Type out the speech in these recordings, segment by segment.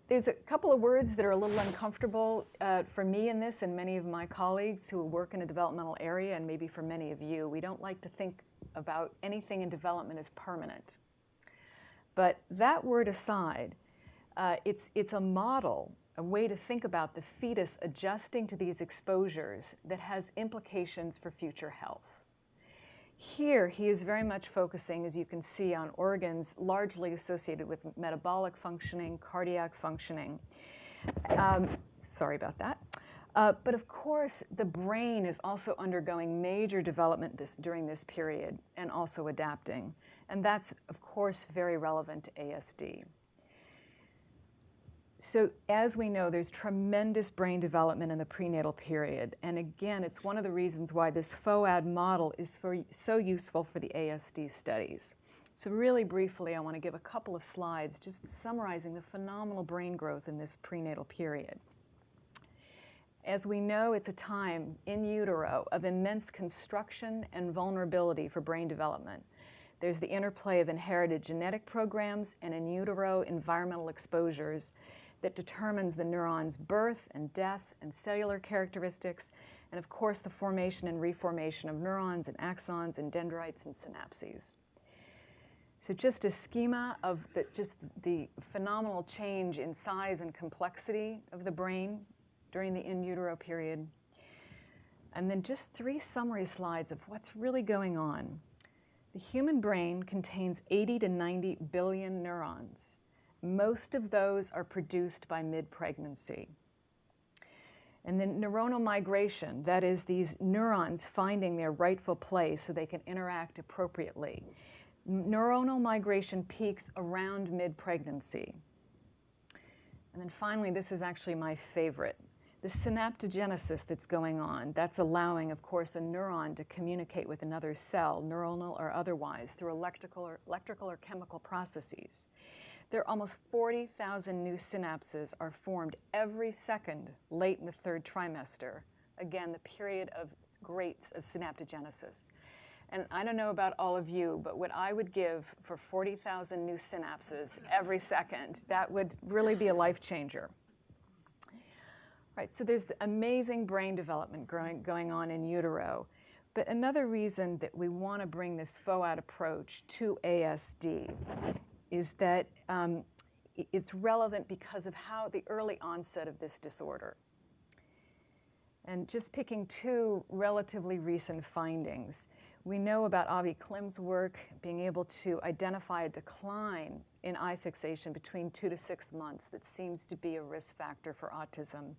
There's a couple of words that are a little uncomfortable for me in this and many of my colleagues who work in a developmental area, and maybe for many of you. We don't like to think about anything in development as permanent. But that word aside, it's a model, a way to think about the fetus adjusting to these exposures that has implications for future health. Here, he is very much focusing, as you can see, on organs largely associated with metabolic functioning, cardiac functioning. Sorry about that. But of course, the brain is also undergoing major development during this period and also adapting. And that's, of course, very relevant to ASD. So as we know, there's tremendous brain development in the prenatal period. And again, it's one of the reasons why this FOHD model is so useful for the ASD studies. So really briefly, I want to give a couple of slides just summarizing the phenomenal brain growth in this prenatal period. As we know, it's a time in utero of immense construction and vulnerability for brain development. There's the interplay of inherited genetic programs and in utero environmental exposures that determines the neuron's birth and death and cellular characteristics, and of course the formation and reformation of neurons and axons and dendrites and synapses. So just a schema of the phenomenal change in size and complexity of the brain during the in utero period. And then just 3 summary slides of what's really going on. The human brain contains 80 to 90 billion neurons. Most of those are produced by mid-pregnancy. And then neuronal migration, that is these neurons finding their rightful place so they can interact appropriately. Neuronal migration peaks around mid-pregnancy. And then finally, this is actually my favorite. The synaptogenesis that's going on, that's allowing, of course, a neuron to communicate with another cell, neuronal or otherwise, through electrical or chemical processes. There are almost 40,000 new synapses are formed every second late in the 3rd trimester. Again, the period of synaptogenesis. And I don't know about all of you, but what I would give for 40,000 new synapses every second, that would really be a life changer. Right, so there's the amazing brain development going on in utero. But another reason that we want to bring this FOHD approach to ASD is that it's relevant because of how the early onset of this disorder. And just picking 2 relatively recent findings, we know about Avi Klim's work being able to identify a decline in eye fixation between 2 to 6 months that seems to be a risk factor for autism.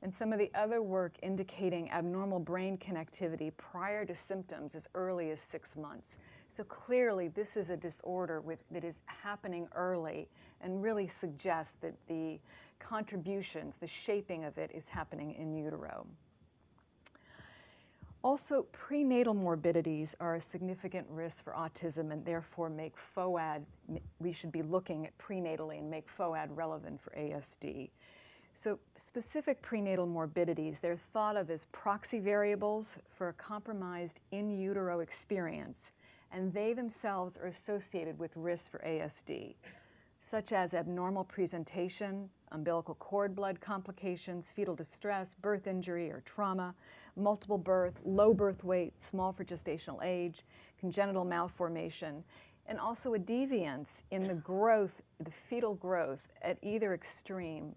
And some of the other work indicating abnormal brain connectivity prior to symptoms as early as 6 months. So clearly this is a disorder that is happening early and really suggests that the contributions, the shaping of it is happening in utero. Also, prenatal morbidities are a significant risk for autism and therefore make FOHD, we should be looking at prenatally and make FOHD relevant for ASD. So specific prenatal morbidities, they're thought of as proxy variables for a compromised in utero experience, and they themselves are associated with risk for ASD, such as abnormal presentation, umbilical cord blood complications, fetal distress, birth injury or trauma, multiple birth, low birth weight, small for gestational age, congenital malformation, and also a deviance in the growth, the fetal growth at either extreme.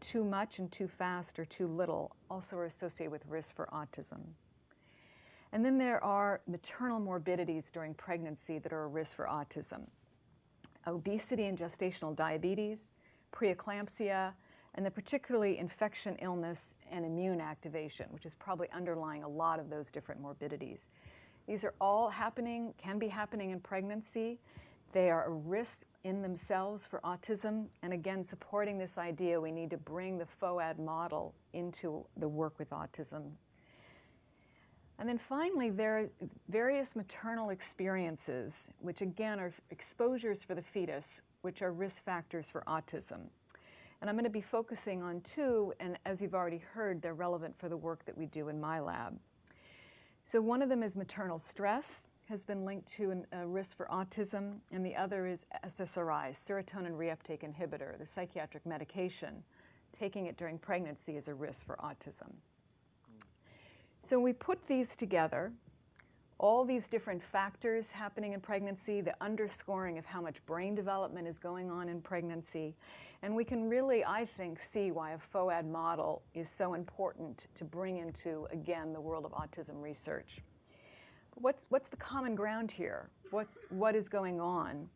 Too much and too fast or too little also are associated with risk for autism. And then there are maternal morbidities during pregnancy that are a risk for autism. Obesity and gestational diabetes, preeclampsia, and the particularly infection illness and immune activation, which is probably underlying a lot of those different morbidities. These are all happening, can be happening in pregnancy. They are a risk in themselves for autism, and again, supporting this idea, we need to bring the FOHD model into the work with autism. And then finally, there are various maternal experiences, which again are exposures for the fetus, which are risk factors for autism. And I'm going to be focusing on 2, and as you've already heard, they're relevant for the work that we do in my lab. So one of them is maternal stress, has been linked to a risk for autism, and the other is SSRI, serotonin reuptake inhibitor, the psychiatric medication. Taking it during pregnancy is a risk for autism. So we put these together, all these different factors happening in pregnancy, the underscoring of how much brain development is going on in pregnancy, and we can really, I think, see why a FOHD model is so important to bring into, again, the world of autism research. What's the common ground here? What is going on?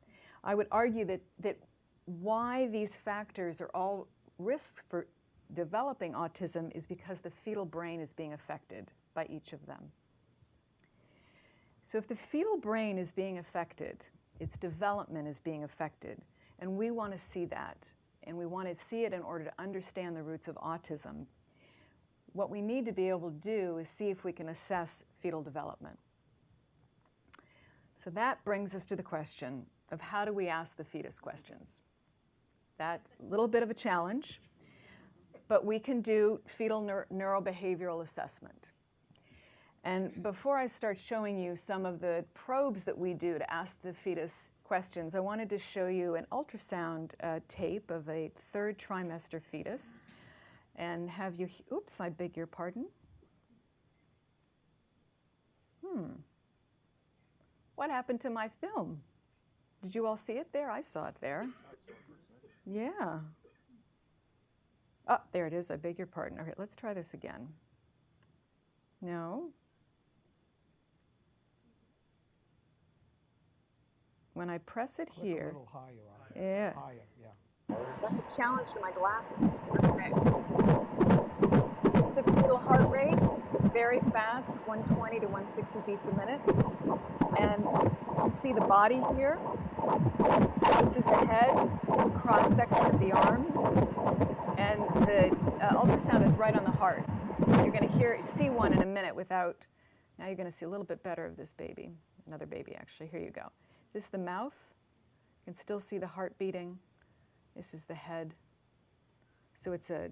I would argue that why these factors are all risks for developing autism is because the fetal brain is being affected by each of them. So if the fetal brain is being affected, its development is being affected, and we want to see that, and we want to see it in order to understand the roots of autism, what we need to be able to do is see if we can assess fetal development. So that brings us to the question of how do we ask the fetus questions? That's a little bit of a challenge, but we can do fetal neurobehavioral assessment. And before I start showing you some of the probes that we do to ask the fetus questions, I wanted to show you an ultrasound tape of a 3rd trimester fetus and have you, oops, I beg your pardon. What happened to my film? Did you all see it there? I saw it there. Yeah. Oh, there it is. I beg your pardon. All right, let's try this again. No. When I press it here. A little higher on it. Yeah. Higher, yeah. That's a challenge to my glasses. Okay. It's the fetal heart rate, very fast, 120 to 160 beats a minute. And you can see the body here. This is the head. It's a cross section of the arm. And the ultrasound is right on the heart. You're going to see one in a minute without, now you're going to see a little bit better of this baby. Another baby, actually. Here you go. This is the mouth. You can still see the heart beating. This is the head. So it's a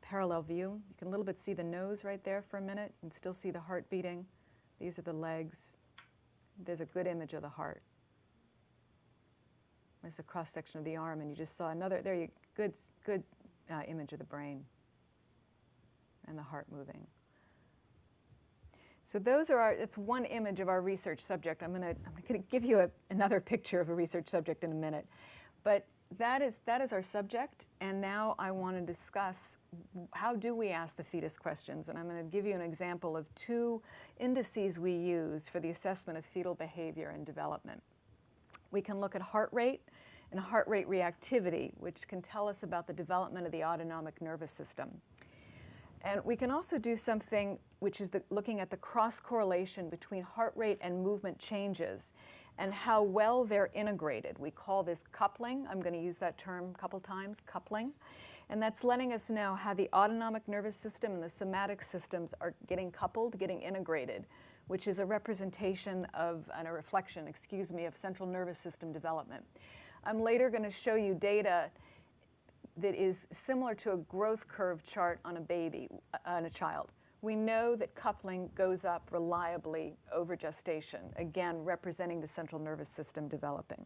parallel view. You can a little bit see the nose right there for a minute and still see the heart beating. These are the legs. There's a good image of the heart. There's a cross-section of the arm, and you just saw another, there you, good image of the brain and the heart moving. So those are it's one image of our research subject. I'm gonna give you another picture of a research subject in a minute. But that is our subject, and now I want to discuss how do we ask the fetus questions, and I'm going to give you an example of 2 indices we use for the assessment of fetal behavior and development. We can look at heart rate and heart rate reactivity, which can tell us about the development of the autonomic nervous system. And we can also do something which is looking at the cross-correlation between heart rate and movement changes and how well they're integrated. We call this coupling. I'm going to use that term a couple times, coupling. And that's letting us know how the autonomic nervous system and the somatic systems are getting coupled, getting integrated, which is a representation of, and a reflection, excuse me, of central nervous system development. I'm later going to show you data that is similar to a growth curve chart on a baby, on a child. We know that coupling goes up reliably over gestation, again, representing the central nervous system developing.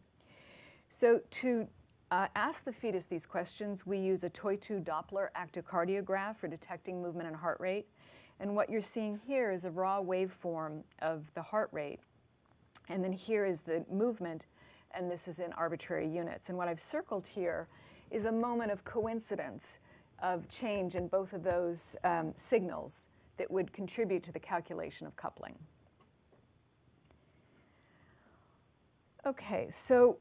So to ask the fetus these questions, we use a TOI2 Doppler actocardiograph for detecting movement and heart rate. And what you're seeing here is a raw waveform of the heart rate. And then here is the movement, and this is in arbitrary units. And what I've circled here is a moment of coincidence of change in both of those signals that would contribute to the calculation of coupling. Okay, so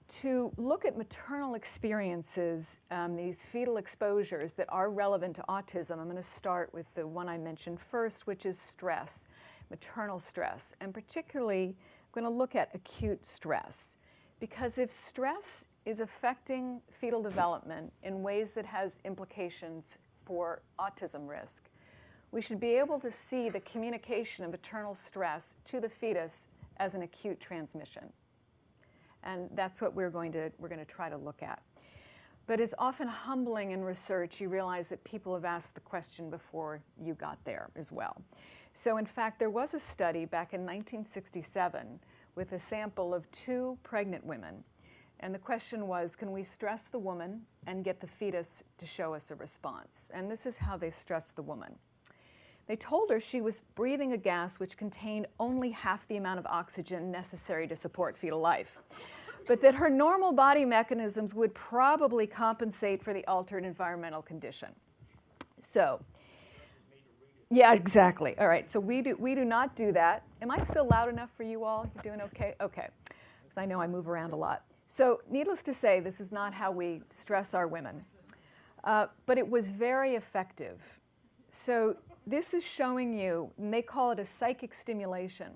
to look at maternal experiences, these fetal exposures that are relevant to autism, I'm going to start with the one I mentioned first, which is stress, maternal stress, and particularly I'm going to look at acute stress. Because if stress is affecting fetal development in ways that has implications for autism risk, we should be able to see the communication of maternal stress to the fetus as an acute transmission. And that's what we're going to try to look at. But it's often humbling in research. You realize that people have asked the question before you got there as well. So in fact, there was a study back in 1967 with a sample of 2 pregnant women. And the question was, can we stress the woman and get the fetus to show us a response? And this is how they stressed the woman. They told her she was breathing a gas which contained only half the amount of oxygen necessary to support fetal life, but that her normal body mechanisms would probably compensate for the altered environmental condition. So, yeah, exactly. All right, so we do not do that. Am I still loud enough for you all? You doing okay? Okay, because I know I move around a lot. So needless to say, this is not how we stress our women, but it was very effective. So this is showing you, and they call it a psychic stimulation.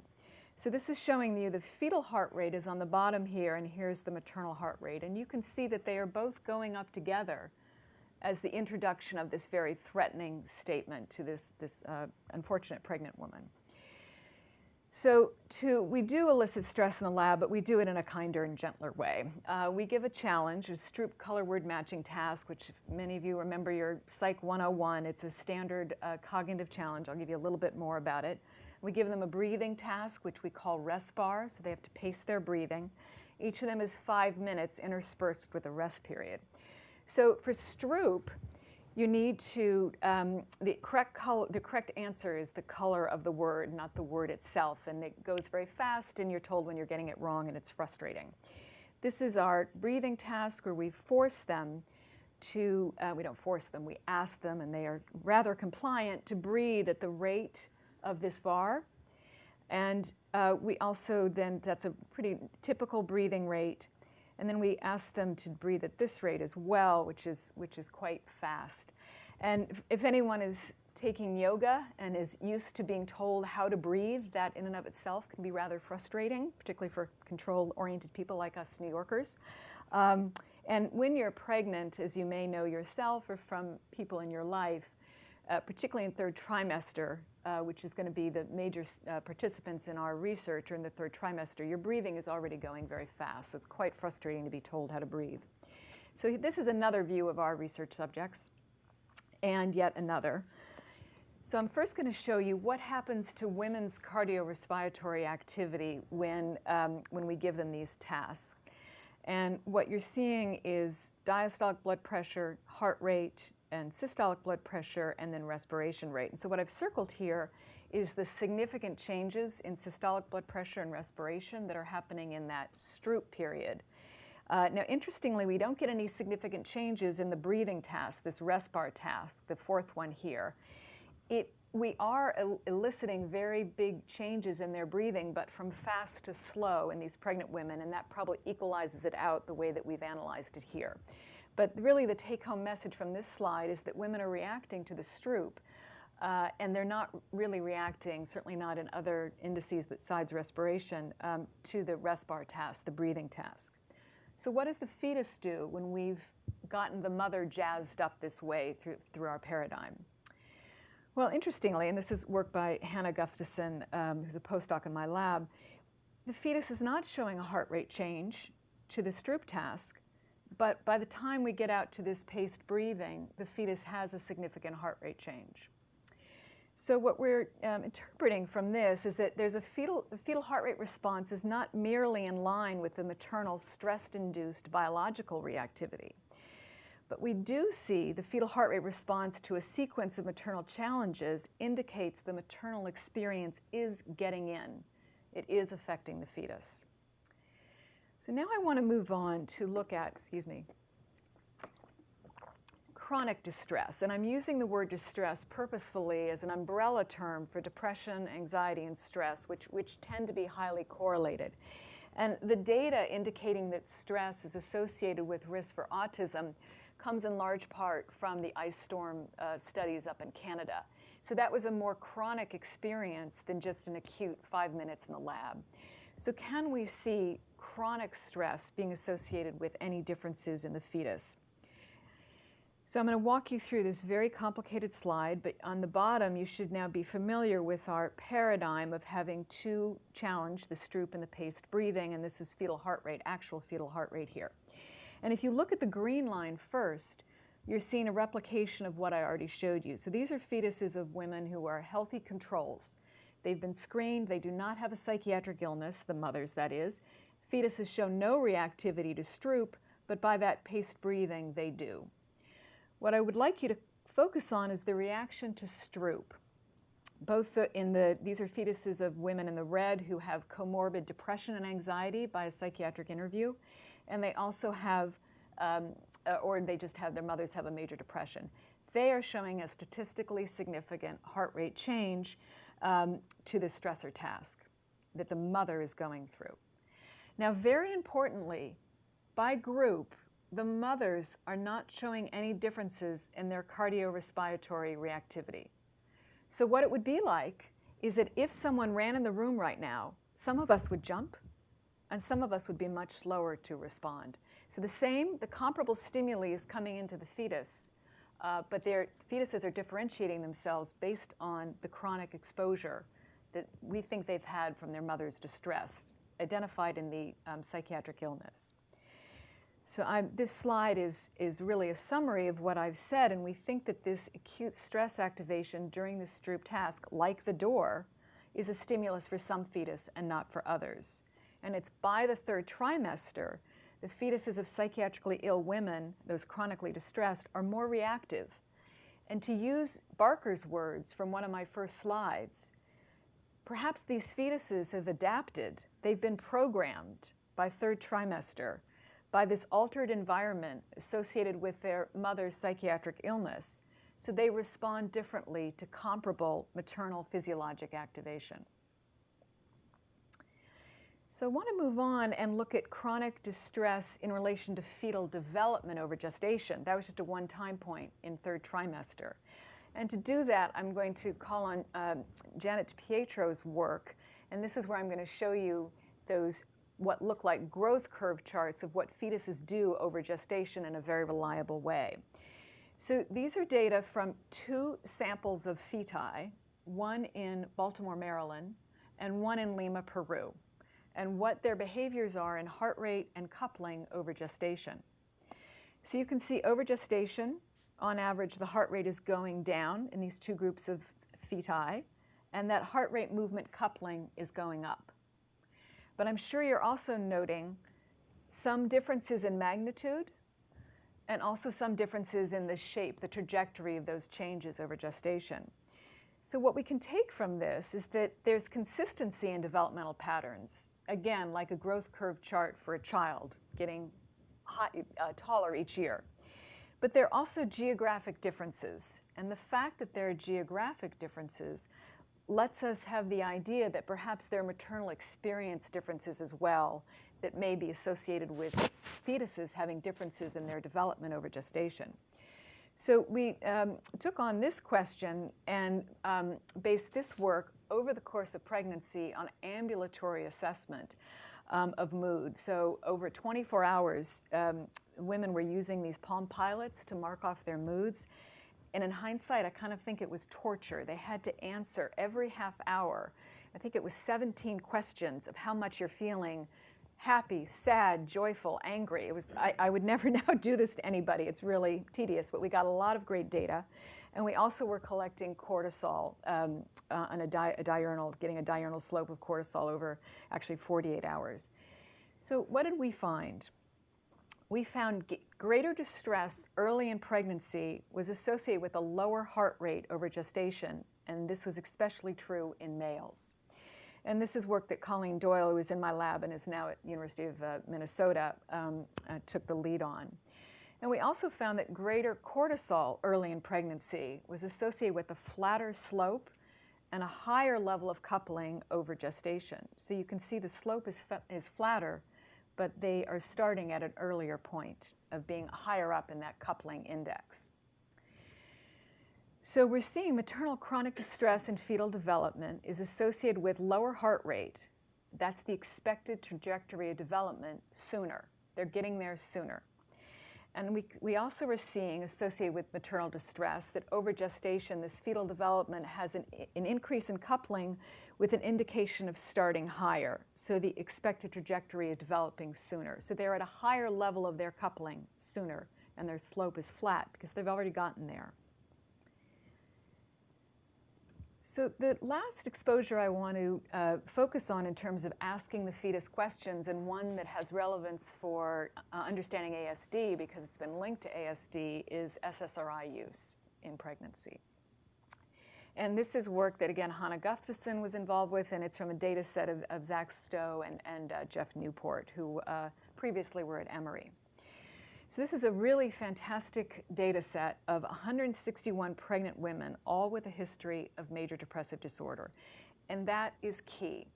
So this is showing you the fetal heart rate is on the bottom here, and here's the maternal heart rate. And you can see that they are both going up together as the introduction of this very threatening statement to this unfortunate pregnant woman. So we do elicit stress in the lab, but we do it in a kinder and gentler way. We give a challenge, a Stroop color word matching task, which if many of you remember your Psych 101. It's a standard cognitive challenge. I'll give you a little bit more about it. We give them a breathing task, which we call RESPAR, so they have to pace their breathing. Each of them is 5 minutes interspersed with a rest period. So for Stroop, you need to, the correct answer is the color of the word, not the word itself. And it goes very fast, and you're told when you're getting it wrong, and it's frustrating. This is our breathing task where we force them to, we don't force them, we ask them, and they are rather compliant to breathe at the rate of this bar. And we also then, that's a pretty typical breathing rate. And then we ask them to breathe at this rate as well, which is quite fast. And if anyone is taking yoga and is used to being told how to breathe, that in and of itself can be rather frustrating, particularly for control-oriented people like us New Yorkers. And when you're pregnant, as you may know yourself or from people in your life, particularly in third trimester, which is going to be the major participants in our research, or in the third trimester, your breathing is already going very fast. So it's quite frustrating to be told how to breathe. So this is another view of our research subjects, and yet another. So I'm first going to show you what happens to women's cardiorespiratory activity when we give them these tasks. And what you're seeing is diastolic blood pressure, heart rate, and systolic blood pressure, and then respiration rate. And so what I've circled here is the significant changes in systolic blood pressure and respiration that are happening in that Stroop period. Now, interestingly, we don't get any significant changes in the breathing task, this RESPAR task, the fourth one here. We are eliciting very big changes in their breathing, but from fast to slow in these pregnant women, and that probably equalizes it out the way that we've analyzed it here. But really the take-home message from this slide is that women are reacting to the Stroop, and they're not really reacting, certainly not in other indices besides respiration, to the RESPAR task, the breathing task. So what does the fetus do when we've gotten the mother jazzed up this way through our paradigm? Well, interestingly, and this is work by Hannah Gustafson, who's a postdoc in my lab, the fetus is not showing a heart rate change to the Stroop task, but by the time we get out to this paced breathing, the fetus has a significant heart rate change. So what we're interpreting from this is that there's the fetal heart rate response is not merely in line with the maternal stress-induced biological reactivity, but we do see the fetal heart rate response to a sequence of maternal challenges indicates the maternal experience is getting in. It is affecting the fetus. So now I want to move on to look at, chronic distress. And I'm using the word distress purposefully as an umbrella term for depression, anxiety, and stress, which tend to be highly correlated. And the data indicating that stress is associated with risk for autism comes in large part from the ice storm studies up in Canada. So that was a more chronic experience than just an acute 5 minutes in the lab. So can we see chronic stress being associated with any differences in the fetus? So I'm going to walk you through this very complicated slide, but on the bottom you should now be familiar with our paradigm of having two challenge, the Stroop and the paced breathing, and this is fetal heart rate, actual fetal heart rate here. And if you look at the green line first, you're seeing a replication of what I already showed you. So these are fetuses of women who are healthy controls. They've been screened. They do not have a psychiatric illness, the mothers, that is. Fetuses show no reactivity to Stroop, but by that paced breathing, they do. What I would like you to focus on is the reaction to Stroop. These are fetuses of women in the red who have comorbid depression and anxiety by a psychiatric interview, and they also have, or they just have, their mothers have a major depression. They are showing a statistically significant heart rate change to the stressor task that the mother is going through. Now, very importantly, by group, the mothers are not showing any differences in their cardiorespiratory reactivity. So what it would be like is that if someone ran in the room right now, some of us would jump, and some of us would be much slower to respond. So the comparable stimuli is coming into the fetus, but their fetuses are differentiating themselves based on the chronic exposure that we think they've had from their mother's distress, identified in the psychiatric illness. So this slide is really a summary of what I've said, and we think that this acute stress activation during the Stroop task, like the door, is a stimulus for some fetus and not for others. And it's by the third trimester, the fetuses of psychiatrically ill women, those chronically distressed, are more reactive. And to use Barker's words from one of my first slides, perhaps these fetuses have adapted. They've been programmed by third trimester by this altered environment associated with their mother's psychiatric illness, so they respond differently to comparable maternal physiologic activation. So I want to move on and look at chronic distress in relation to fetal development over gestation. That was just a one-time point in third trimester. And to do that, I'm going to call on Janet DiPietro's work, and this is where I'm going to show you those what look like growth curve charts of what fetuses do over gestation in a very reliable way. So these are data from 2 samples of feti, one in Baltimore, Maryland, and one in Lima, Peru, and what their behaviors are in heart rate and coupling over gestation. So you can see over gestation, on average, the heart rate is going down in these 2 groups of feti, and that heart rate movement coupling is going up. But I'm sure you're also noting some differences in magnitude and also some differences in the shape, the trajectory of those changes over gestation. So what we can take from this is that there's consistency in developmental patterns, again, like a growth curve chart for a child getting taller each year. But there are also geographic differences, and the fact that there are geographic differences lets us have the idea that perhaps there are maternal experience differences as well that may be associated with fetuses having differences in their development over gestation. So we took on this question and based this work over the course of pregnancy on ambulatory assessment of mood. So over 24 hours, women were using these Palm Pilots to mark off their moods. And in hindsight, I kind of think it was torture. They had to answer every half hour. I think it was 17 questions of how much you're feeling happy, sad, joyful, angry. It was, I would never now do this to anybody. It's really tedious, but we got a lot of great data. And we also were collecting cortisol on a diurnal, getting a diurnal slope of cortisol over actually 48 hours. So what did we find? We found greater distress early in pregnancy was associated with a lower heart rate over gestation, and this was especially true in males. And this is work that Colleen Doyle, who is in my lab and is now at University of Minnesota, took the lead on. And we also found that greater cortisol early in pregnancy was associated with a flatter slope and a higher level of coupling over gestation. So you can see the slope is flatter, but they are starting at an earlier point of being higher up in that coupling index. So we're seeing maternal chronic distress in fetal development is associated with lower heart rate. That's the expected trajectory of development sooner. They're getting there sooner. And we also are seeing, associated with maternal distress, that over gestation, this fetal development has an increase in coupling with an indication of starting higher. So the expected trajectory of developing sooner. So they're at a higher level of their coupling sooner, and their slope is flat because they've already gotten there. So the last exposure I want to focus on in terms of asking the fetus questions, and one that has relevance for understanding ASD because it's been linked to ASD, is SSRI use in pregnancy. And this is work that, again, Hannah Gustafson was involved with, and it's from a data set of Zach Stowe and Jeff Newport, who previously were at Emory. So this is a really fantastic data set of 161 pregnant women, all with a history of major depressive disorder. And that is key,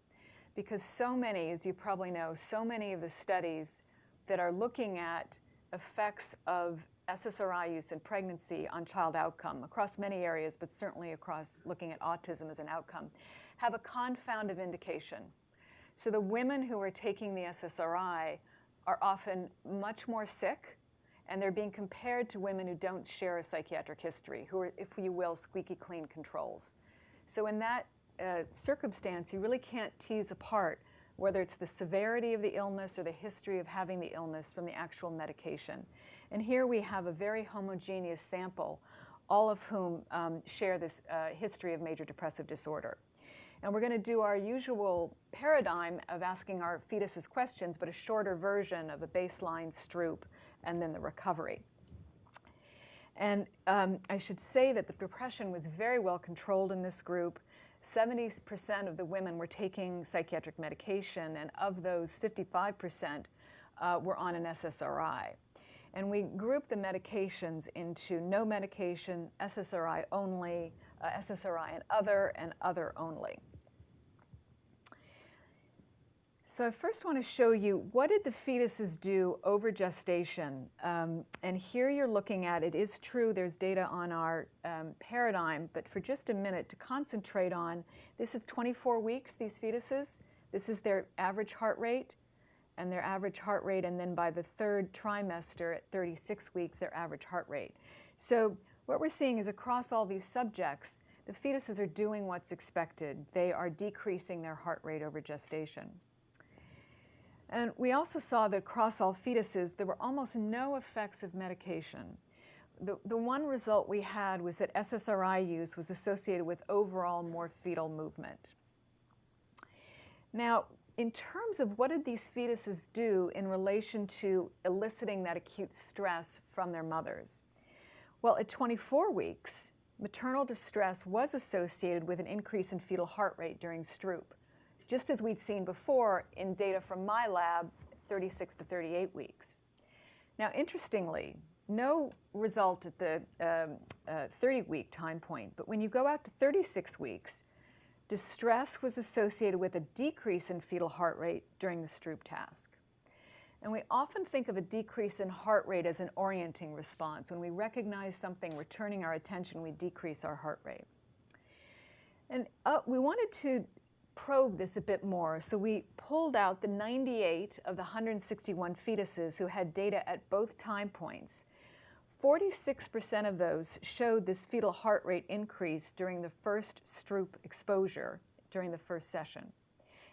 because so many, as you probably know, so many of the studies that are looking at effects of SSRI use in pregnancy on child outcome across many areas, but certainly across looking at autism as an outcome, have a confound of indication. So the women who are taking the SSRI are often much more sick, and they're being compared to women who don't share a psychiatric history, who are, if you will, squeaky clean controls. So in that circumstance, you really can't tease apart whether it's the severity of the illness or the history of having the illness from the actual medication. And here we have a very homogeneous sample, all of whom share this history of major depressive disorder. And we're going to do our usual paradigm of asking our fetuses questions, but a shorter version of a baseline Stroop and then the recovery. And I should say that the depression was very well controlled in this group. 70% of the women were taking psychiatric medication, and of those, 55% were on an SSRI. And we grouped the medications into no medication, SSRI only, SSRI and other only. So I first want to show you, what did the fetuses do over gestation? And here you're looking at, it is true there's data on our paradigm, but for just a minute to concentrate on, this is 24 weeks, these fetuses. This is their average heart rate, and then by the third trimester at 36 weeks, their average heart rate. So what we're seeing is across all these subjects, the fetuses are doing what's expected. They are decreasing their heart rate over gestation. And we also saw that across all fetuses, there were almost no effects of medication. The one result we had was that SSRI use was associated with overall more fetal movement. Now, in terms of what did these fetuses do in relation to eliciting that acute stress from their mothers? Well, at 24 weeks, maternal distress was associated with an increase in fetal heart rate during Stroop, just as we'd seen before in data from my lab, 36 to 38 weeks. Now, interestingly, no result at the 30-week time point, but when you go out to 36 weeks, distress was associated with a decrease in fetal heart rate during the Stroop task. And we often think of a decrease in heart rate as an orienting response. When we recognize something, we're turning our attention, we decrease our heart rate. And we wanted to probe this a bit more, so we pulled out the 98 of the 161 fetuses who had data at both time points. 46% of those showed this fetal heart rate increase during the first Stroop exposure during the first session.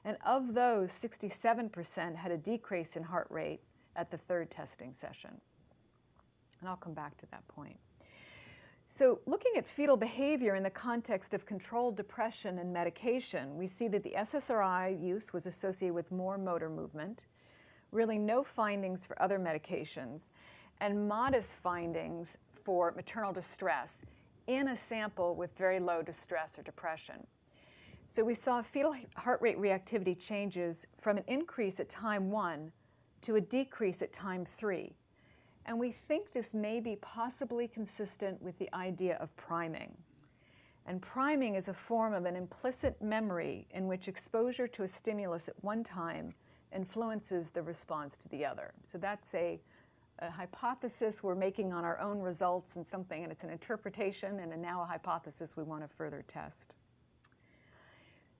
And of those, 67% had a decrease in heart rate at the third testing session. And I'll come back to that point. So looking at fetal behavior in the context of controlled depression and medication, we see that the SSRI use was associated with more motor movement, really no findings for other medications, and modest findings for maternal distress in a sample with very low distress or depression. So we saw fetal heart rate reactivity changes from an increase at time 1 to a decrease at time 3. And we think this may be possibly consistent with the idea of priming. And priming is a form of an implicit memory in which exposure to a stimulus at one time influences the response to the other. So that's a hypothesis we're making on our own results and something, and it's an interpretation and now a hypothesis we want to further test.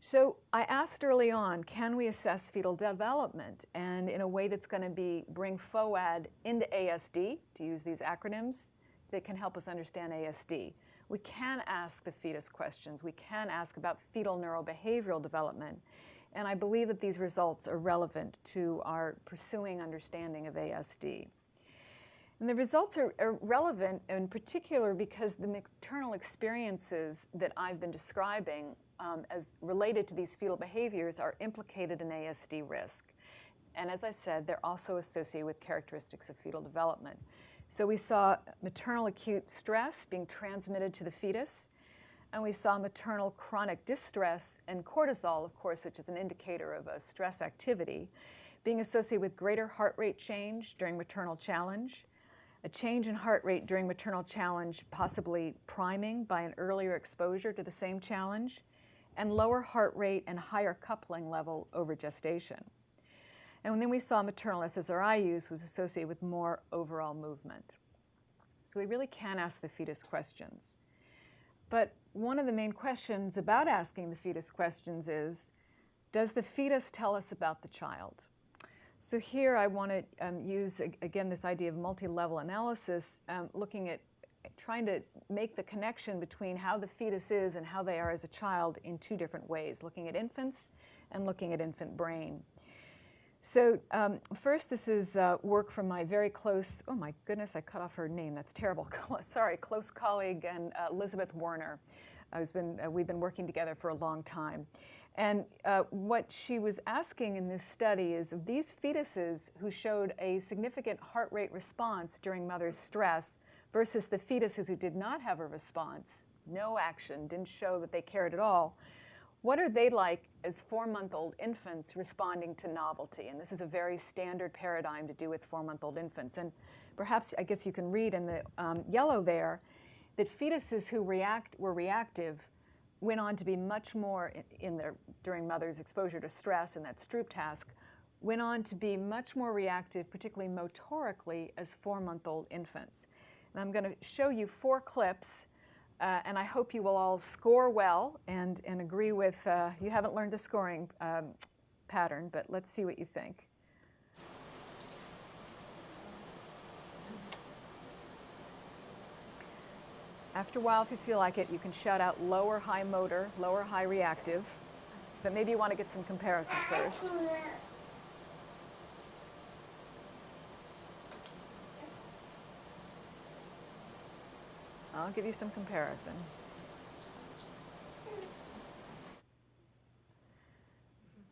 So I asked early on, can we assess fetal development, and in a way that's going to bring FOHD into ASD, to use these acronyms, that can help us understand ASD. We can ask the fetus questions. We can ask about fetal neurobehavioral development, and I believe that these results are relevant to our pursuing understanding of ASD. And the results are relevant in particular because the maternal experiences that I've been describing as related to these fetal behaviors are implicated in ASD risk. And as I said, they're also associated with characteristics of fetal development. So we saw maternal acute stress being transmitted to the fetus, and we saw maternal chronic distress and cortisol, of course, which is an indicator of a stress activity, being associated with greater heart rate change during maternal challenge, a change in heart rate during maternal challenge possibly priming by an earlier exposure to the same challenge, and lower heart rate and higher coupling level over gestation. And then we saw maternal SSRI use was associated with more overall movement. So we really can ask the fetus questions. But one of the main questions about asking the fetus questions is, does the fetus tell us about the child? So here I want to use, again, this idea of multi-level analysis, looking at trying to make the connection between how the fetus is and how they are as a child in two different ways, looking at infants and looking at infant brain. So first, this is work from my very close, oh my goodness, I cut off her name, that's terrible, sorry, close colleague, and Elizabeth Warner. We've been working together for a long time. And what she was asking in this study is of these fetuses who showed a significant heart rate response during mother's stress versus the fetuses who did not have a response, no action, didn't show that they cared at all, what are they like as 4-month-old infants responding to novelty? And this is a very standard paradigm to do with 4-month-old infants. And perhaps, I guess you can read in the yellow there, that fetuses who were reactive went on to be much more during mother's exposure to stress in that Stroop task, went on to be much more reactive, particularly motorically, as 4-month-old infants. And I'm going to show you 4 clips, and I hope you will all score well and agree with, you haven't learned the scoring pattern, but let's see what you think. After a while, if you feel like it, you can shout out low or high motor, low or high reactive, but maybe you want to get some comparisons first. I'll give you some comparison.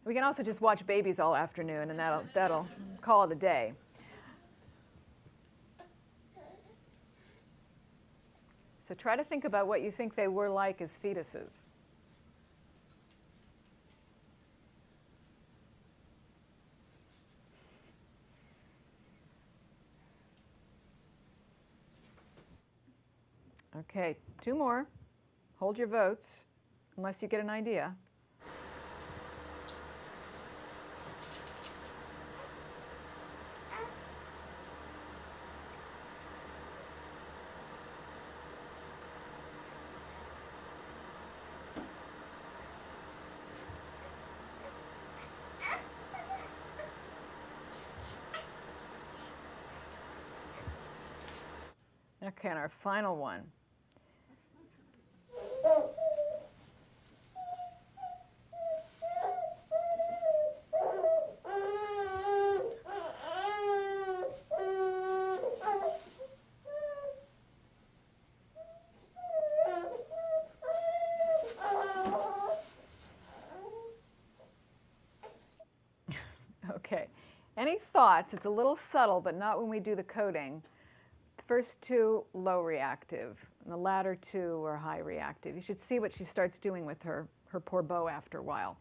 We can also just watch babies all afternoon, and that'll call it a day. So try to think about what you think they were like as fetuses. Okay, 2 more. Hold your votes, unless you get an idea. Okay, and our final one. Okay, any thoughts? It's a little subtle, but not when we do the coding. The first 2, low reactive, and the latter 2 are high reactive. You should see what she starts doing with her poor bow after a while.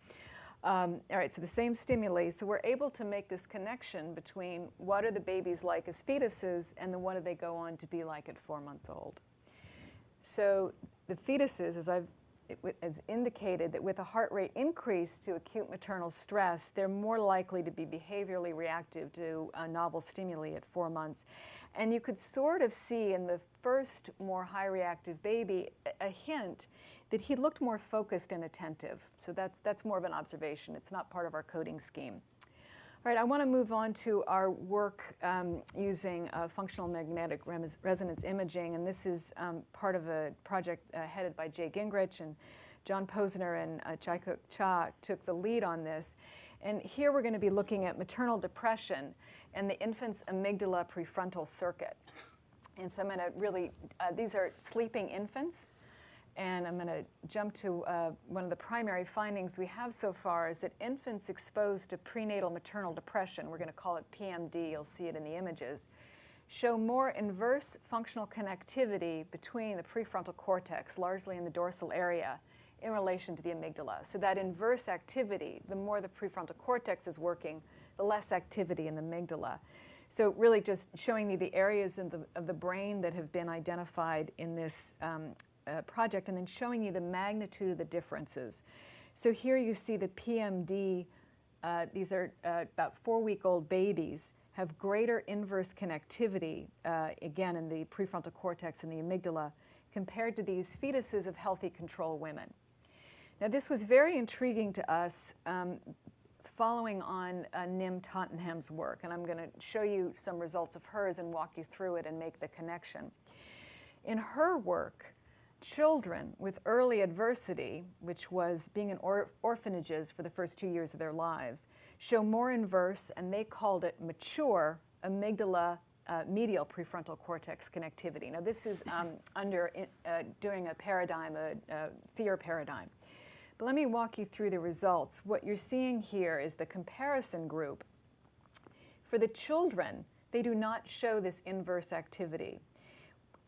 All right, so the same stimuli. So we're able to make this connection between what are the babies like as fetuses and then what do they go on to be like at 4-month-old. So the fetuses, as indicated, that with a heart rate increase to acute maternal stress, they're more likely to be behaviorally reactive to novel stimuli at 4 months. And you could sort of see in the first more high reactive baby a hint that he looked more focused and attentive. So that's more of an observation. It's not part of our coding scheme. All right, I want to move on to our work using functional magnetic resonance imaging, and this is part of a project headed by Jay Gingrich, and John Posner and Chai-Kuk Cha took the lead on this. And here we're going to be looking at maternal depression and the infant's amygdala prefrontal circuit. And so I'm going to really, these are sleeping infants, and I'm going to jump to one of the primary findings we have so far is that infants exposed to prenatal maternal depression, we're going to call it PMD, you'll see it in the images, show more inverse functional connectivity between the prefrontal cortex, largely in the dorsal area, in relation to the amygdala. So that inverse activity, the more the prefrontal cortex is working, the less activity in the amygdala. So really just showing you the areas of the brain that have been identified in this project, and then showing you the magnitude of the differences. So here you see the PMD, these are about 4-week-old babies, have greater inverse connectivity, again, in the prefrontal cortex and the amygdala, compared to these fetuses of healthy control women. Now, this was very intriguing to us following on Nim Tottenham's work, and I'm going to show you some results of hers and walk you through it and make the connection. In her work, children with early adversity, which was being in orphanages for the first 2 years of their lives, show more inverse, and they called it mature amygdala medial prefrontal cortex connectivity. Now, this is doing a paradigm, a fear paradigm. But let me walk you through the results. What you're seeing here is the comparison group. For the children, they do not show this inverse activity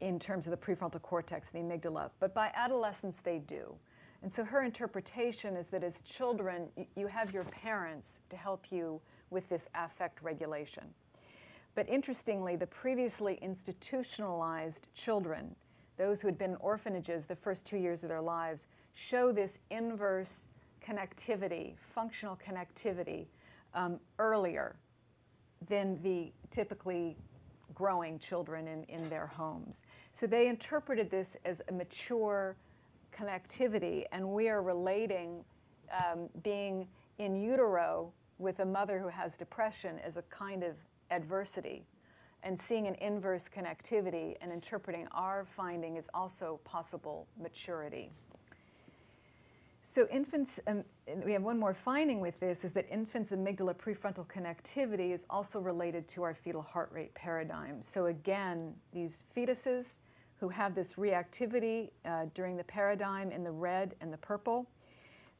in terms of the prefrontal cortex and the amygdala, but by adolescence they do. And so her interpretation is that as children, you have your parents to help you with this affect regulation. But interestingly, the previously institutionalized children, those who had been in orphanages the first 2 years of their lives, show this inverse connectivity, functional connectivity, earlier than the typically growing children in their homes. So they interpreted this as a mature connectivity, and we are relating being in utero with a mother who has depression as a kind of adversity, and seeing an inverse connectivity and interpreting our finding as also possible maturity. So infants, we have one more finding with this, is that infants' amygdala prefrontal connectivity is also related to our fetal heart rate paradigm. So again, these fetuses who have this reactivity during the paradigm in the red and the purple,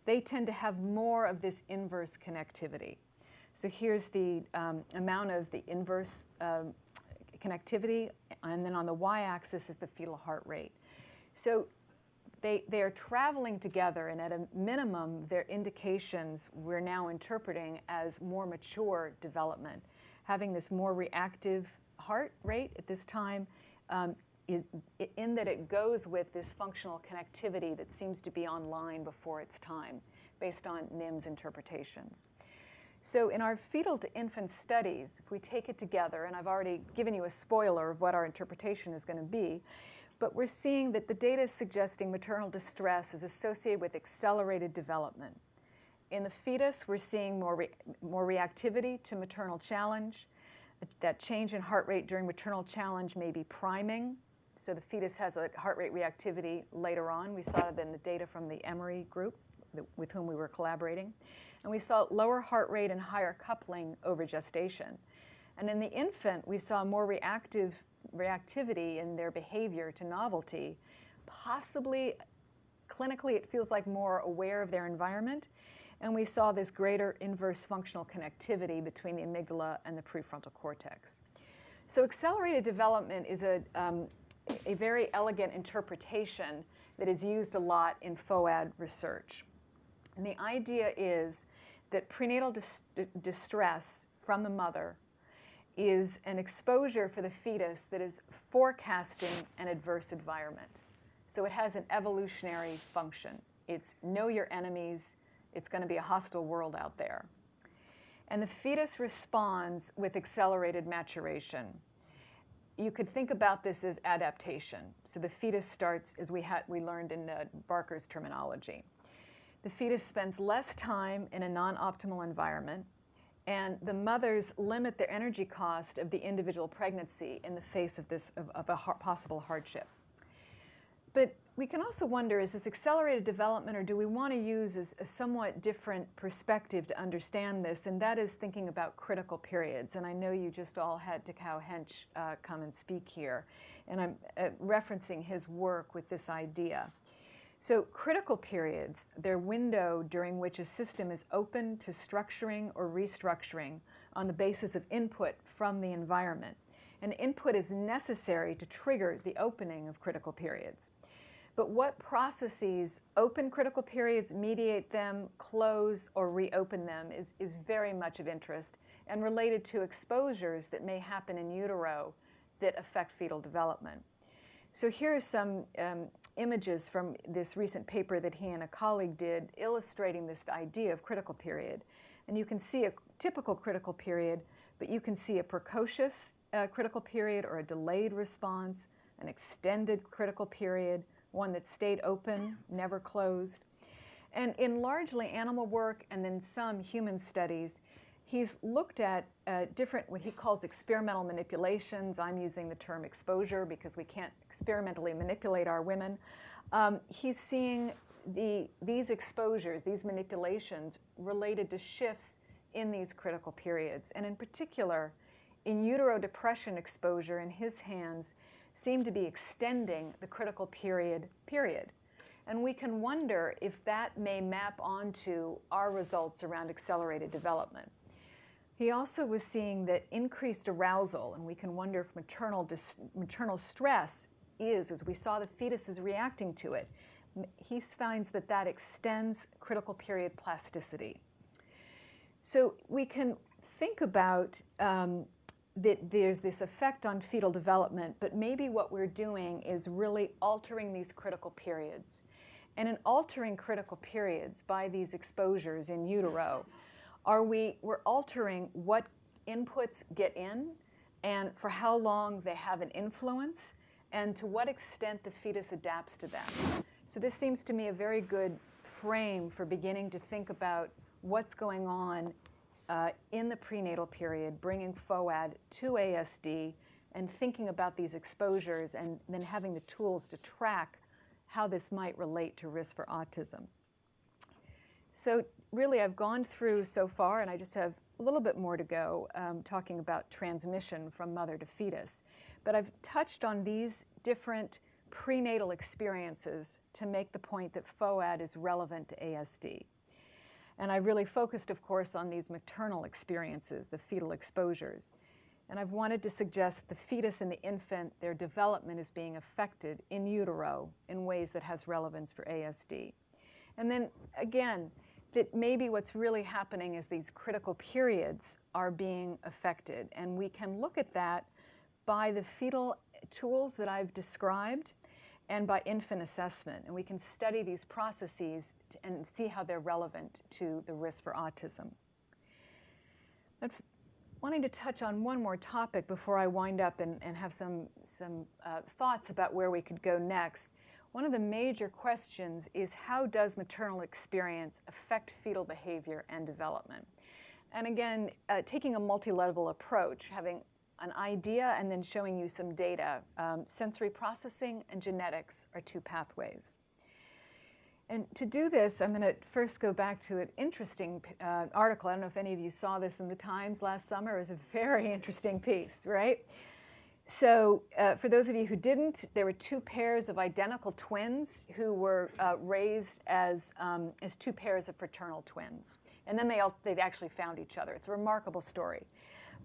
they tend to have more of this inverse connectivity. So here's the amount of the inverse connectivity, and then on the y-axis is the fetal heart rate. So they are traveling together, and at a minimum, their indications we're now interpreting as more mature development. Having this more reactive heart rate at this time is in that it goes with this functional connectivity that seems to be online before its time, based on Nim's interpretations. So in our fetal to infant studies, if we take it together, and I've already given you a spoiler of what our interpretation is going to be, but we're seeing that the data is suggesting maternal distress is associated with accelerated development. In the fetus, we're seeing more reactivity to maternal challenge. That change in heart rate during maternal challenge may be priming. So the fetus has a heart rate reactivity later on. We saw it in the data from the Emory group with whom we were collaborating. And we saw lower heart rate and higher coupling over gestation. And in the infant, we saw more reactivity in their behavior to novelty. Possibly, clinically, it feels like more aware of their environment. And we saw this greater inverse functional connectivity between the amygdala and the prefrontal cortex. So accelerated development is a very elegant interpretation that is used a lot in FOHD research. And the idea is that prenatal distress from the mother is an exposure for the fetus that is forecasting an adverse environment. So it has an evolutionary function. It's know your enemies. It's going to be a hostile world out there. And the fetus responds with accelerated maturation. You could think about this as adaptation. So the fetus starts, as we learned in Barker's terminology. The fetus spends less time in a non-optimal environment, and the mothers limit their energy cost of the individual pregnancy in the face of a possible hardship. But we can also wonder, is this accelerated development, or do we want to use a somewhat different perspective to understand this, and that is thinking about critical periods. And I know you just all had Takao Hench come and speak here, and I'm referencing his work with this idea. So critical periods, they're window during which a system is open to structuring or restructuring on the basis of input from the environment. And input is necessary to trigger the opening of critical periods. But what processes open critical periods, mediate them, close, or reopen them is very much of interest and related to exposures that may happen in utero that affect fetal development. So here are some images from this recent paper that he and a colleague did illustrating this idea of critical period. And you can see a typical critical period, but you can see a precocious critical period or a delayed response, an extended critical period, one that stayed open, never closed. And in largely animal work and then some human studies, he's looked at different, what he calls experimental manipulations. I'm using the term exposure because we can't experimentally manipulate our women. He's seeing these exposures, these manipulations related to shifts in these critical periods. And in particular, in utero depression exposure in his hands seem to be extending the critical period. And we can wonder if that may map onto our results around accelerated development. He also was seeing that increased arousal, and we can wonder if maternal stress is, as we saw the fetus is reacting to it, he finds that that extends critical period plasticity. So we can think about that there's this effect on fetal development, but maybe what we're doing is really altering these critical periods. And in altering critical periods by these exposures in utero, we're altering what inputs get in and for how long they have an influence and to what extent the fetus adapts to them. So this seems to me a very good frame for beginning to think about what's going on in the prenatal period, bringing FOHD to ASD and thinking about these exposures and then having the tools to track how this might relate to risk for autism. So really I've gone through so far, and I just have a little bit more to go, talking about transmission from mother to fetus. But I've touched on these different prenatal experiences to make the point that FOHD is relevant to ASD. And I really focused, of course, on these maternal experiences, the fetal exposures. And I've wanted to suggest the fetus and the infant, their development is being affected in utero in ways that has relevance for ASD. And then, again, that maybe what's really happening is these critical periods are being affected. And we can look at that by the fetal tools that I've described and by infant assessment. And we can study these processes and see how they're relevant to the risk for autism. But wanting to touch on one more topic before I wind up and have some thoughts about where we could go next. One of the major questions is, how does maternal experience affect fetal behavior and development? And again, taking a multi-level approach, having an idea and then showing you some data. Sensory processing and genetics are two pathways. And to do this, I'm going to first go back to an interesting article. I don't know if any of you saw this in the Times last summer. It was a very interesting piece, right? So for those of you who didn't, there were two pairs of identical twins who were raised as two pairs of fraternal twins. And then they actually found each other. It's a remarkable story.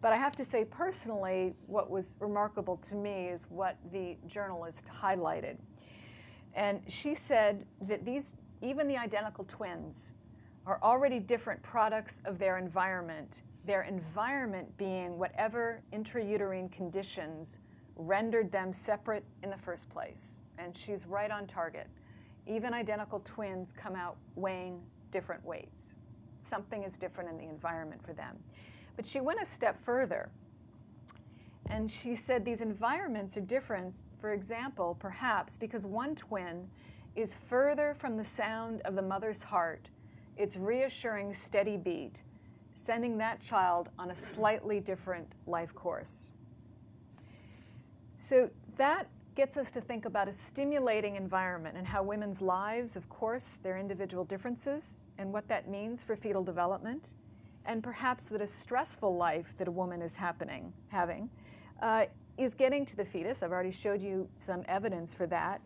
But I have to say, personally, what was remarkable to me is what the journalist highlighted. And she said that even the identical twins are already different products of their environment being whatever intrauterine conditions rendered them separate in the first place. And she's right on target. Even identical twins come out weighing different weights. Something is different in the environment for them. But she went a step further, and she said these environments are different, for example, perhaps because one twin is further from the sound of the mother's heart, its reassuring steady beat, sending that child on a slightly different life course. So that gets us to think about a stimulating environment and how women's lives, of course, their individual differences and what that means for fetal development, and perhaps that a stressful life that a woman is having is getting to the fetus. I've already showed you some evidence for that.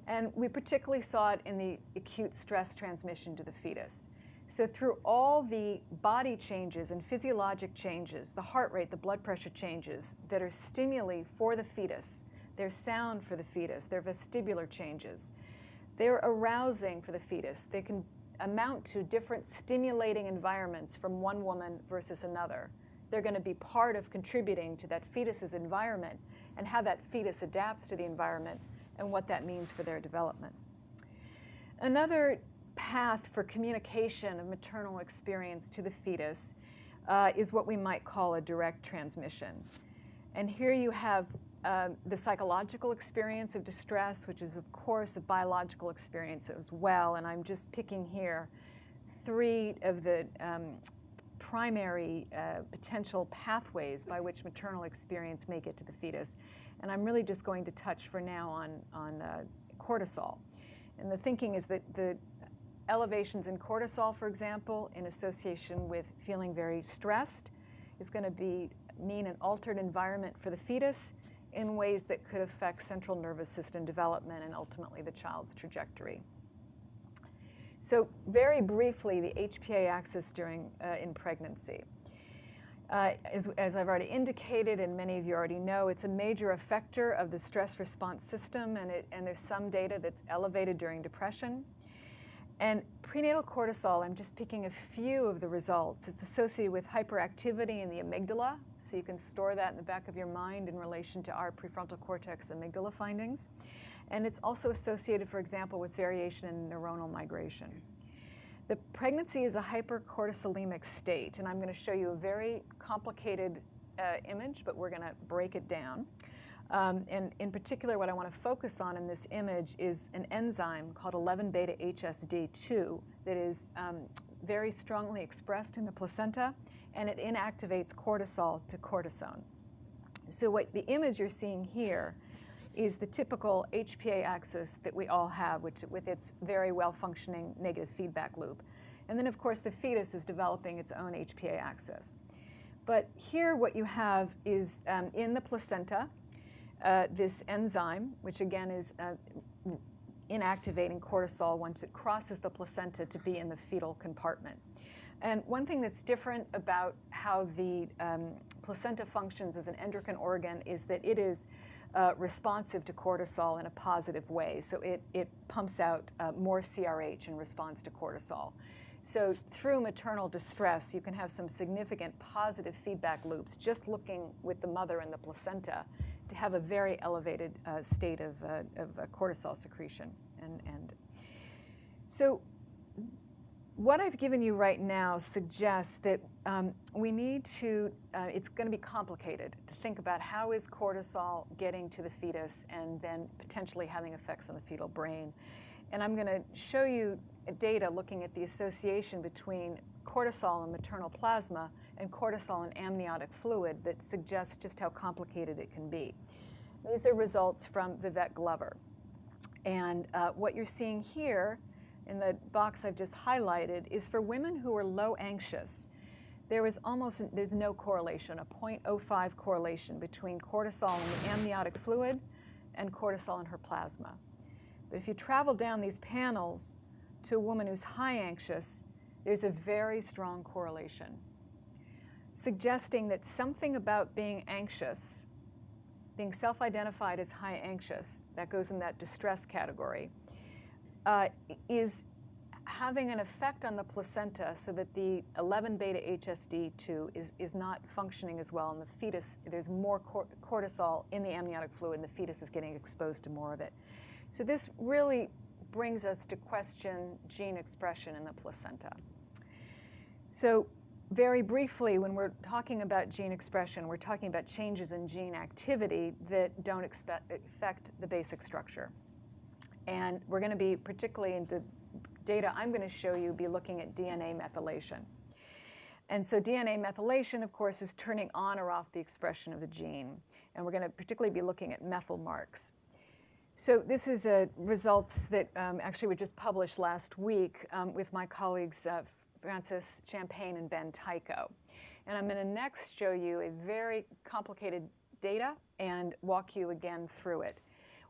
And we particularly saw it in the acute stress transmission to the fetus. So through all the body changes and physiologic changes, the heart rate, the blood pressure changes that are stimuli for the fetus, their sound for the fetus, their vestibular changes, they're arousing for the fetus. They can amount to different stimulating environments from one woman versus another. They're going to be part of contributing to that fetus's environment and how that fetus adapts to the environment and what that means for their development. Another path for communication of maternal experience to the fetus is what we might call a direct transmission. And here you have the psychological experience of distress, which is, of course, a biological experience as well. And I'm just picking here 3 of the primary potential pathways by which maternal experience may get to the fetus. And I'm really just going to touch for now on cortisol. And the thinking is that the elevations in cortisol, for example, in association with feeling very stressed, is going to mean an altered environment for the fetus in ways that could affect central nervous system development and ultimately the child's trajectory. So very briefly, the HPA-Axis in pregnancy. As I've already indicated, and many of you already know, it's a major effector of the stress response system, and there's some data that's elevated during depression. And prenatal cortisol, I'm just picking a few of the results. It's associated with hyperactivity in the amygdala, so you can store that in the back of your mind in relation to our prefrontal cortex amygdala findings. And it's also associated, for example, with variation in neuronal migration. The pregnancy is a hypercortisolemic state, and I'm going to show you a very complicated image, but we're going to break it down. And in particular, what I want to focus on in this image is an enzyme called 11-beta-HSD2 that is very strongly expressed in the placenta, and it inactivates cortisol to cortisone. So what the image you're seeing here is the typical HPA-axis that we all have, with its very well-functioning negative feedback loop. And then, of course, the fetus is developing its own HPA-axis. But here what you have is in the placenta, this enzyme, which again is inactivating cortisol once it crosses the placenta to be in the fetal compartment. And one thing that's different about how the placenta functions as an endocrine organ is that it is responsive to cortisol in a positive way. So it pumps out more CRH in response to cortisol. So through maternal distress, you can have some significant positive feedback loops just looking with the mother and the placenta to have a very elevated state of cortisol secretion. And so what I've given you right now suggests that we need to, it's going to be complicated to think about how is cortisol getting to the fetus and then potentially having effects on the fetal brain. And I'm going to show you data looking at the association between cortisol in maternal plasma and cortisol in amniotic fluid that suggests just how complicated it can be. These are results from Vivek Glover. And what you're seeing here in the box I've just highlighted is for women who are low anxious. There's no correlation, a 0.05 correlation between cortisol in the amniotic fluid and cortisol in her plasma. But if you travel down these panels to a woman who's high anxious, there's a very strong correlation, suggesting that something about being anxious, being self-identified as high anxious, that goes in that distress category, is having an effect on the placenta so that the 11-beta-HSD2 is not functioning as well in the fetus. There's more cortisol in the amniotic fluid and the fetus is getting exposed to more of it. So this really brings us to question gene expression in the placenta. So very briefly, when we're talking about gene expression, we're talking about changes in gene activity that don't affect the basic structure. And we're going to be, particularly in the data I'm going to show you, be looking at DNA methylation. And so DNA methylation, of course, is turning on or off the expression of the gene. And we're going to particularly be looking at methyl marks. So this is results that actually were just published last week with my colleagues Francis Champagne and Ben Tycho. And I'm going to next show you a very complicated data and walk you again through it.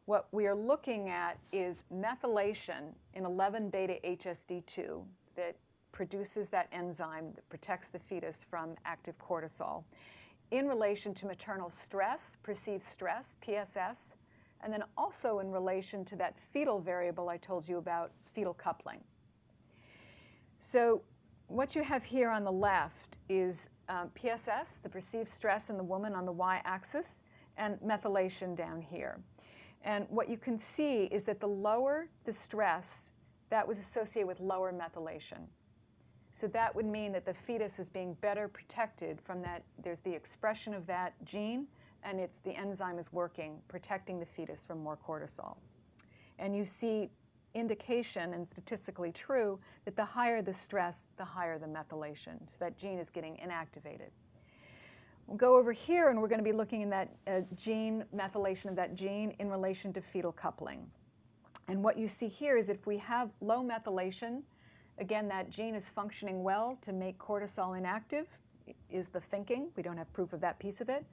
What we are looking at is methylation in 11-beta-HSD2 that produces that enzyme that protects the fetus from active cortisol in relation to maternal stress, perceived stress, PSS, and then also in relation to that fetal variable I told you about, fetal coupling. So what you have here on the left is PSS, the perceived stress in the woman on the y-axis, and methylation down here. And what you can see is that the lower the stress, that was associated with lower methylation. So that would mean that the fetus is being better protected from that. There's the expression of that gene, and the enzyme is working, protecting the fetus from more cortisol. And you see indication, and statistically true, that the higher the stress, the higher the methylation. So that gene is getting inactivated. We'll go over here, and we're going to be looking at that gene, methylation of that gene in relation to fetal coupling. And what you see here is if we have low methylation, again, that gene is functioning well to make cortisol inactive, is the thinking. We don't have proof of that piece of it.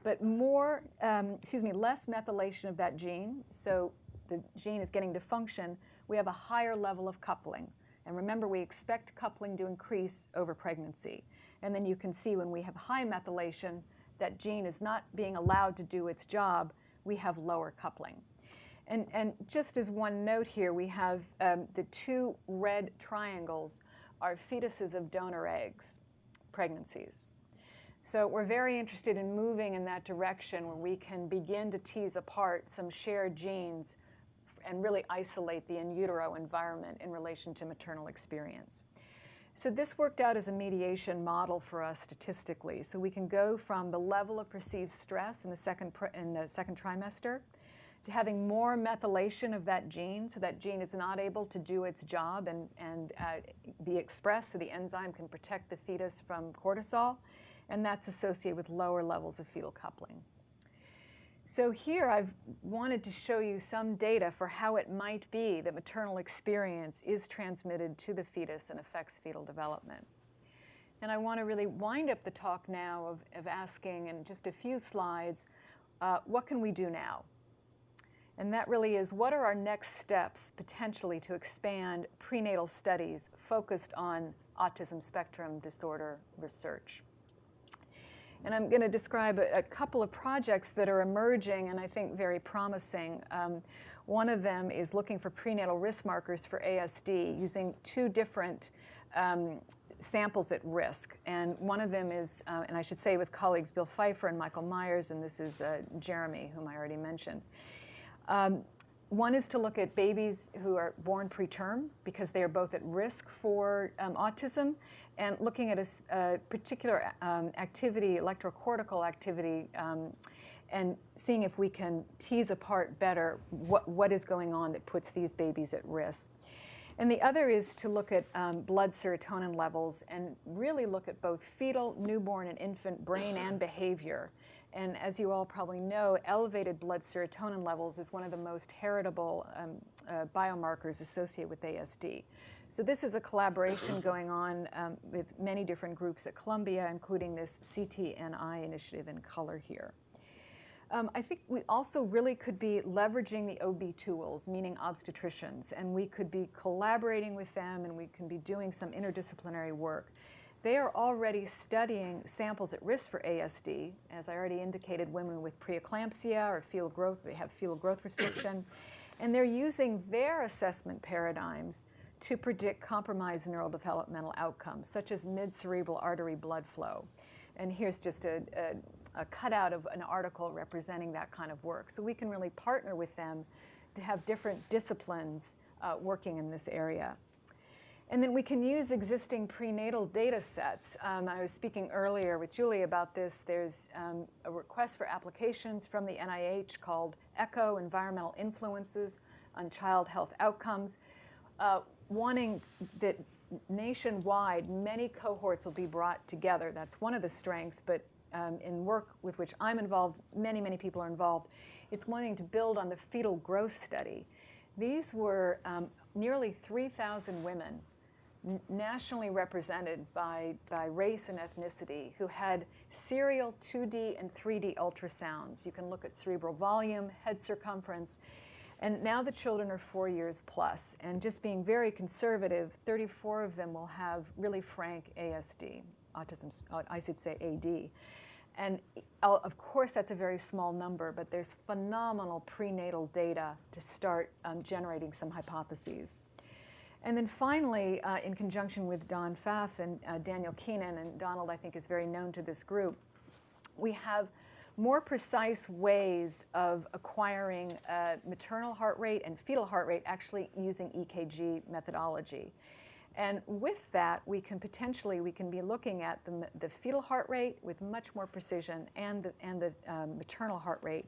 But less methylation of that gene, so the gene is getting to function, we have a higher level of coupling. And remember, we expect coupling to increase over pregnancy. And then you can see when we have high methylation, that gene is not being allowed to do its job, we have lower coupling. And just as one note here, we have the two red triangles are fetuses of donor eggs, pregnancies. So we're very interested in moving in that direction where we can begin to tease apart some shared genes and really isolate the in utero environment in relation to maternal experience. So this worked out as a mediation model for us statistically. So we can go from the level of perceived stress in the second trimester to having more methylation of that gene, so that gene is not able to do its job and be expressed so the enzyme can protect the fetus from cortisol, and that's associated with lower levels of fetal coupling. So here I've wanted to show you some data for how it might be that maternal experience is transmitted to the fetus and affects fetal development. And I want to really wind up the talk now of asking in just a few slides, what can we do now? And that really is, what are our next steps potentially to expand prenatal studies focused on autism spectrum disorder research? And I'm going to describe a couple of projects that are emerging and I think very promising. One of them is looking for prenatal risk markers for ASD using two different samples at risk. And one of them is, and I should say with colleagues Bill Pfeiffer and Michael Myers, and this is Jeremy, whom I already mentioned. One is to look at babies who are born preterm because they are both at risk for autism, and looking at a particular activity, electrocortical activity, and seeing if we can tease apart better what is going on that puts these babies at risk. And the other is to look at blood serotonin levels and really look at both fetal, newborn, and infant brain and behavior. And as you all probably know, elevated blood serotonin levels is one of the most heritable biomarkers associated with ASD. So this is a collaboration going on with many different groups at Columbia, including this CTNI initiative in color here. I think we also really could be leveraging the OB tools, meaning obstetricians, and we could be collaborating with them and we can be doing some interdisciplinary work. They are already studying samples at risk for ASD. As I already indicated, women with preeclampsia or fetal growth, they have fetal growth restriction, and they're using their assessment paradigms to predict compromised neurodevelopmental outcomes, such as mid-cerebral artery blood flow. And here's just a cutout of an article representing that kind of work. So we can really partner with them to have different disciplines working in this area. And then we can use existing prenatal data sets. I was speaking earlier with Julie about this. There's a request for applications from the NIH called ECHO, Environmental Influences on Child Health Outcomes, wanting that nationwide many cohorts will be brought together. That's one of the strengths, but in work with which I'm involved, many people are involved, it's wanting to build on the fetal growth study. These were nearly 3,000 women nationally represented by race and ethnicity who had serial 2D and 3D ultrasounds. You can look at cerebral volume, head circumference, and now the children are 4 years plus. And just being very conservative, 34 of them will have really frank ASD, autism, I should say AD. And of course, that's a very small number, but there's phenomenal prenatal data to start generating some hypotheses. And then finally, in conjunction with Don Pfaff and Daniel Keenan, and Donald, I think, is very known to this group, we have more precise ways of acquiring maternal heart rate and fetal heart rate actually using EKG methodology. And with that, we can be looking at the fetal heart rate with much more precision and the maternal heart rate.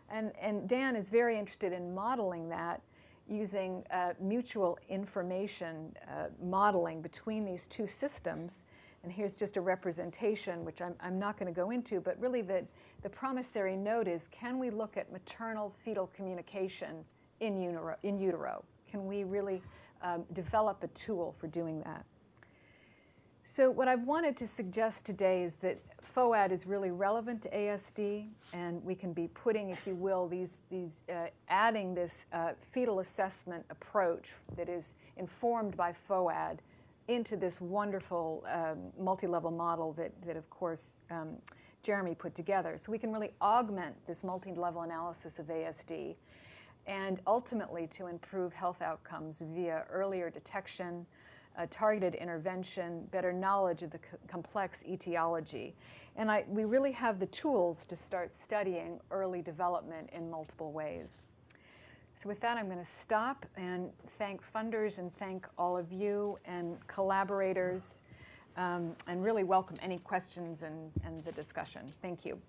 And Dan is very interested in modeling that using mutual information modeling between these two systems. And here's just a representation, which I'm not going to go into, but really the promissory note is, can we look at maternal-fetal communication in utero? Can we really develop a tool for doing that? So what I've wanted to suggest today is that FOHD is really relevant to ASD, and we can be putting, if you will, adding this fetal assessment approach that is informed by FOHD into this wonderful multi-level model that of course, Jeremy put together. So we can really augment this multi-level analysis of ASD and ultimately to improve health outcomes via earlier detection, targeted intervention, better knowledge of the complex etiology. And we really have the tools to start studying early development in multiple ways. So with that, I'm going to stop and thank funders and thank all of you and collaborators, and really welcome any questions and the discussion. Thank you.